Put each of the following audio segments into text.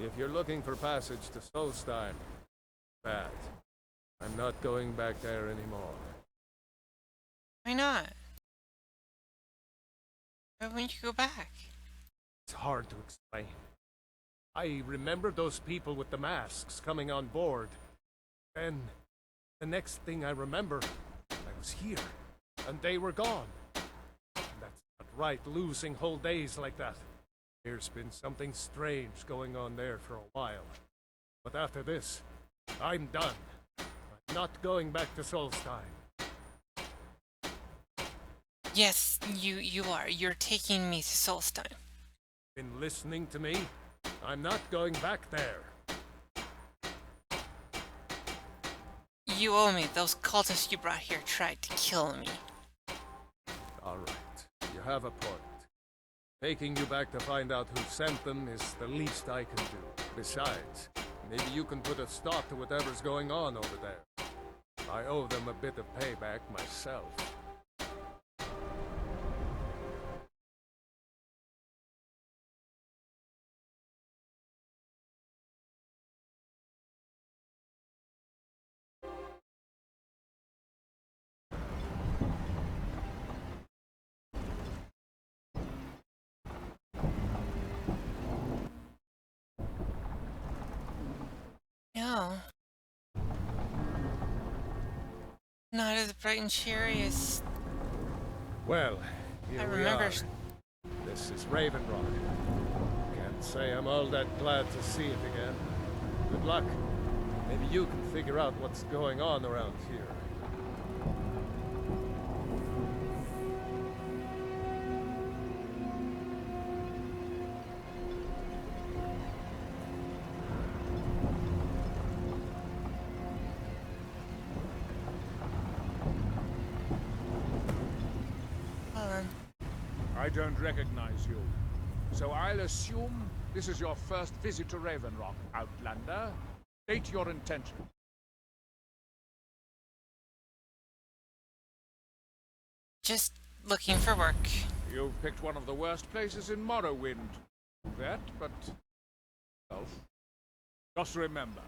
If you're looking for passage to Solstein, bad. I'm not going back there anymore. Why not? Why wouldn't you go back? It's hard to explain. I remember those people with the masks coming on board. Then, the next thing I remember, I was here, and they were gone. That's not right, losing whole days like that. There's been something strange going on there for a while. But after this, I'm done. I'm not going back to Solstein. Yes, you are. You're taking me to Solstein. Been listening to me? I'm not going back there. You owe me. Those cultists you brought here tried to kill me. All right, you have a point. Taking you back to find out who sent them is the least I can do. Besides, maybe you can put a stop to whatever's going on over there. I owe them a bit of payback myself. No. Not as bright and cheery as Well, here I we remember. are. This is Raven Rock. Can't say I'm all that glad to see it again. Good luck. Maybe you can figure out what's going on around here. I don't recognize you. So I'll assume this is your first visit to Raven Rock, Outlander. State your intention. Just looking for work. You've picked one of the worst places in Morrowind. That, but... well, just remember,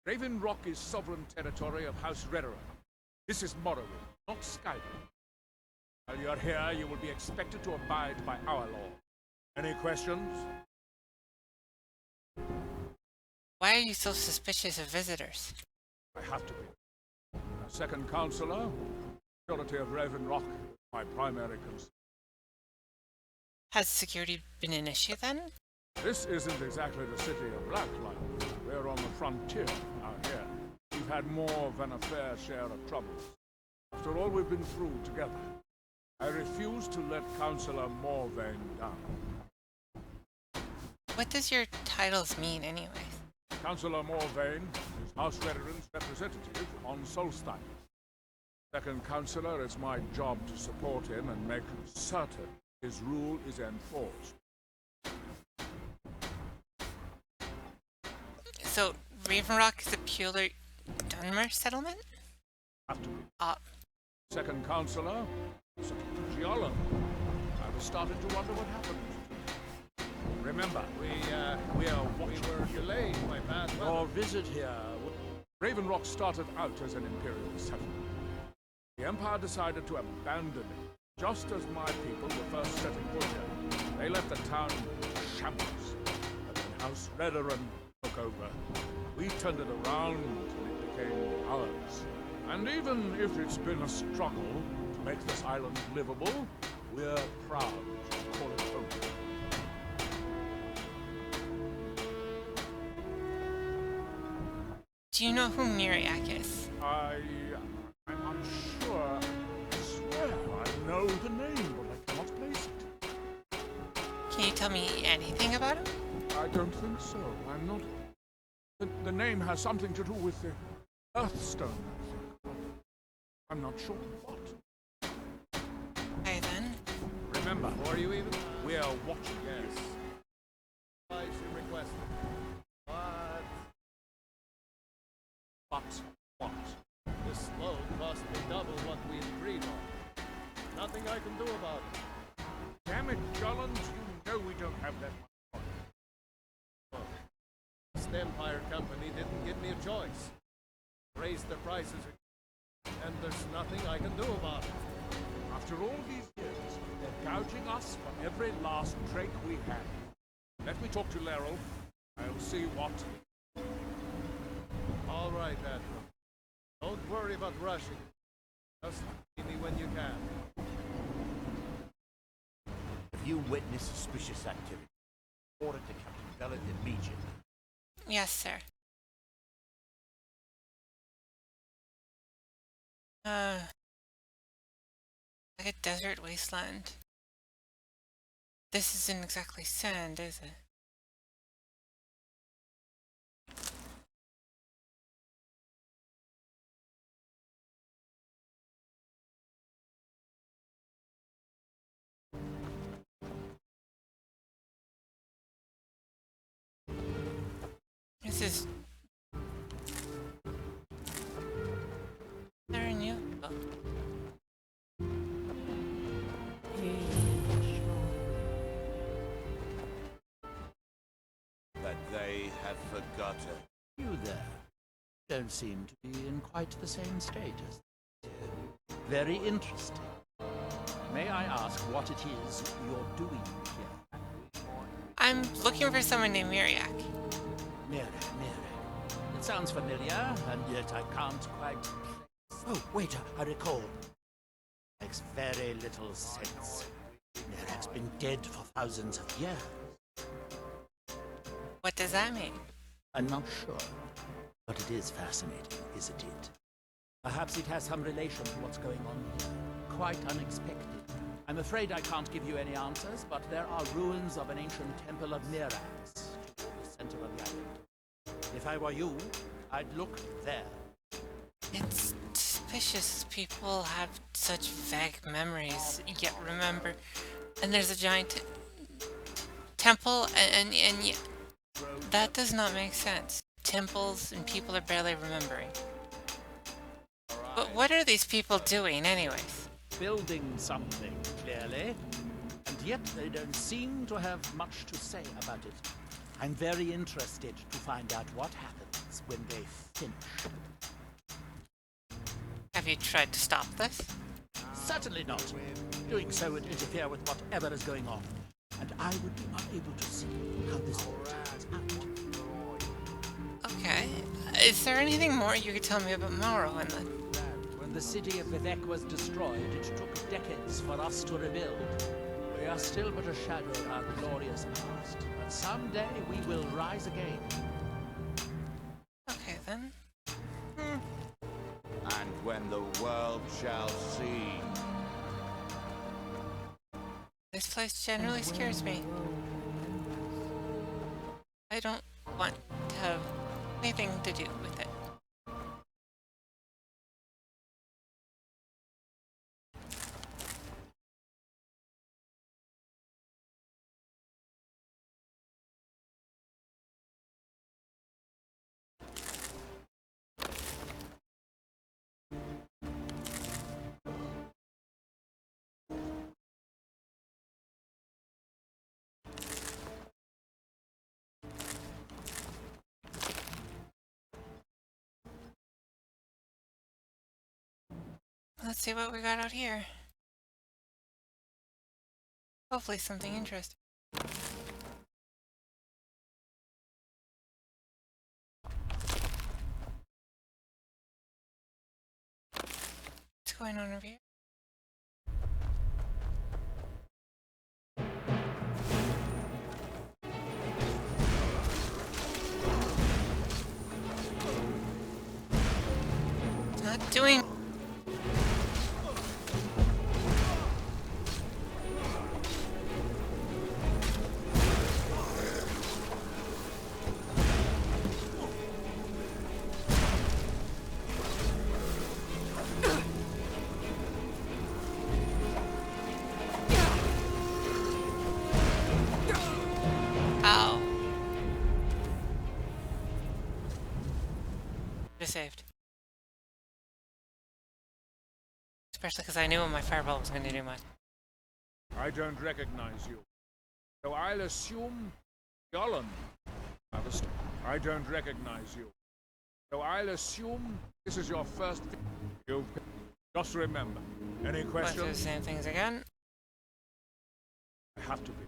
Raven Rock is sovereign territory of House Redoran. This is Morrowind, not Skyrim. While you're here, you will be expected to abide by our law. Any questions? Why are you so suspicious of visitors? I have to be. A second counselor, security of Raven Rock, my primary concern. Has security been an issue then? This isn't exactly the city of Blacklight. We're on the frontier out here. We've had more than a fair share of troubles. After all we've been through together, I refuse to let Councillor Morvain down. What does your titles mean anyway? Councillor Morvain is House Redoran's representative on Solstein. Second Councillor, it's my job to support him and make certain his rule is enforced. So, Raven Rock is a purely Dunmer settlement? Have to be. Second Second Councillor, Giollan. I was starting to wonder what happened. Remember, we were delayed by bad weather. Our visit here. Raven Rock started out as an imperial settlement. The Empire decided to abandon it, just as my people were first setting foot here. They left the town in shambles. But when House Redoran took over, we turned it around until it became ours. And even if it's been a struggle to make this island livable, we're proud to call it home. Do you know who Miriak is? I'm unsure. I swear I know the name, but I cannot place it. Can you tell me anything about him? I don't think so. I'm not... The name has something to do with the Earthstone, I think. But I'm not sure what. Okay then. Remember, Or you even? we are watching. Yes. I should request it. But what? This load cost me double what we agreed on. Nothing I can do about it. Damn it, Jolland, you know we don't have that much. East Empire Company didn't give me a choice. Raised the prices, and there's nothing I can do about it. After all these years, they're gouging us for every last drake we have. Let me talk to Laryl. I'll see what... All right, Admiral. Don't worry about rushing. Just see me when you can. Have you witnessed suspicious activity? Order to Captain Bellet immediately. Yes, sir. Like a desert wasteland. This isn't exactly sand, is it? This is... There a new... Oh. That they have forgotten. You there don't seem to be in quite the same state as they did. Very interesting. May I ask what it is you're doing here? I'm looking for someone named Miriak. Mire. It sounds familiar, and yet I can't quite place. Oh, wait, I recall. Makes very little sense. Mirek's been dead for thousands of years. What does that mean? I'm not sure, but it is fascinating, isn't it? Perhaps it has some relation to what's going on here. Quite unexpected. I'm afraid I can't give you any answers, but there are ruins of an ancient temple of Mirax to the center of the island. If I were you, I'd look there. It's suspicious people have such vague memories, yet remember. And there's a giant temple, and yet that does not make sense. Temples and people are barely remembering. But what are these people doing, anyways? Building something, clearly. And yet they don't seem to have much to say about it. I'm very interested to find out what happens when they finish. Have you tried to stop this? Certainly not. Doing so would interfere with whatever is going on. And I would be unable to see how this all turns out. Okay. Is there anything more you could tell me about Morrowind then? When the city of Vivek was destroyed, it took decades for us to rebuild. We are still but a shadow of our glorious past, but someday we will rise again. Okay then. And when the world shall see. This place generally scares me. I don't want to have anything to do with it. Let's see what we got out here. Hopefully something interesting. What's going on over here? It's not doing... Ow. Just saved. Especially because I knew my fireball was going to do much. I don't recognize you. So I'll assume Yolland. I don't recognize you. So I'll assume this is your first. You've just remember. Any Want to do the questions? same things again? I have to be.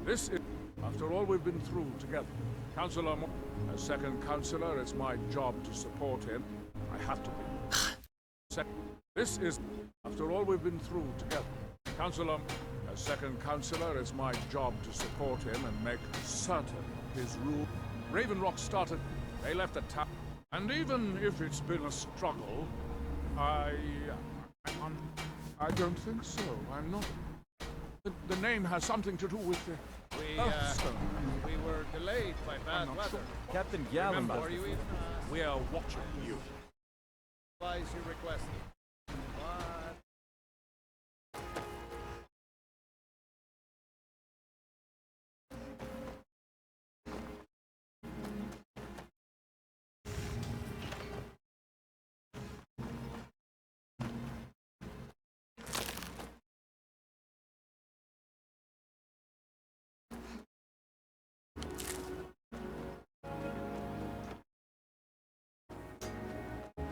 This is, after all we've been through together. Counselor, as second counselor, it's my job to support him. I have to be. This is, after all we've been through together. Counselor, as second counselor, it's my job to support him and make certain his rule. Raven Rock started, they left the town. And even if it's been a struggle, I don't think so. I'm not. The name has something to do with the... We were delayed by bad not weather. sure. Captain Gallen Remember, does Are the you even We are watching you. supplies you requested? What?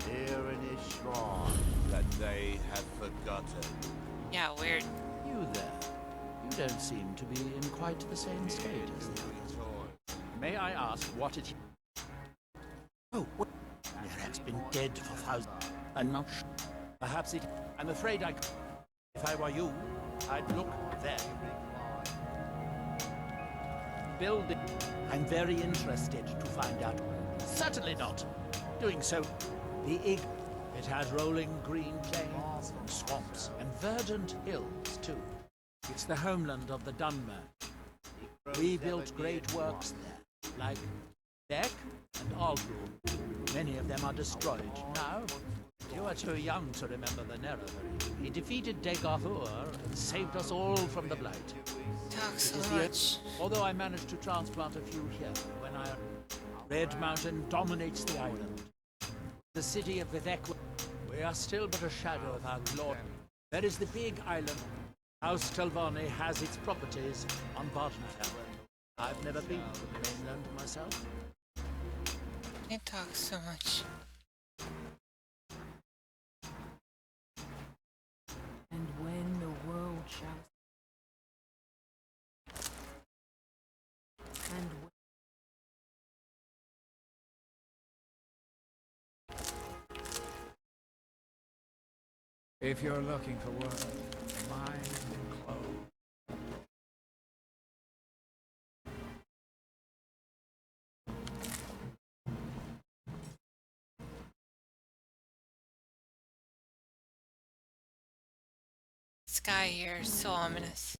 Here in his shrine that they have forgotten. Yeah, weird. You there. You don't seem to be in quite the same state as the others. May I ask what it... Oh, Nerek's been dead for thousands. I'm not sure. Perhaps it... I'm afraid I... If I were you, I'd look there. Building. I'm very interested to find out. Certainly not. Doing so, the it has rolling green plains and swamps and verdant hills too. It's the homeland of the Dunmer. We built great works there, like Beck and Aldru. Many of them are destroyed now. You are too young to remember the Nerevari. He defeated Dagorthur and saved us all from the Blight. Talk It so is much. Although I managed to transplant a few here when I... Red Mountain dominates the island. The city of Vivek. We are still but a shadow of our glory. There is the big island. House Telvanni has its properties on Vardenfell. I've never been to the mainland myself. You talk so much. And when the world shall and If you're looking for work, mine and clothes. Sky here is so ominous.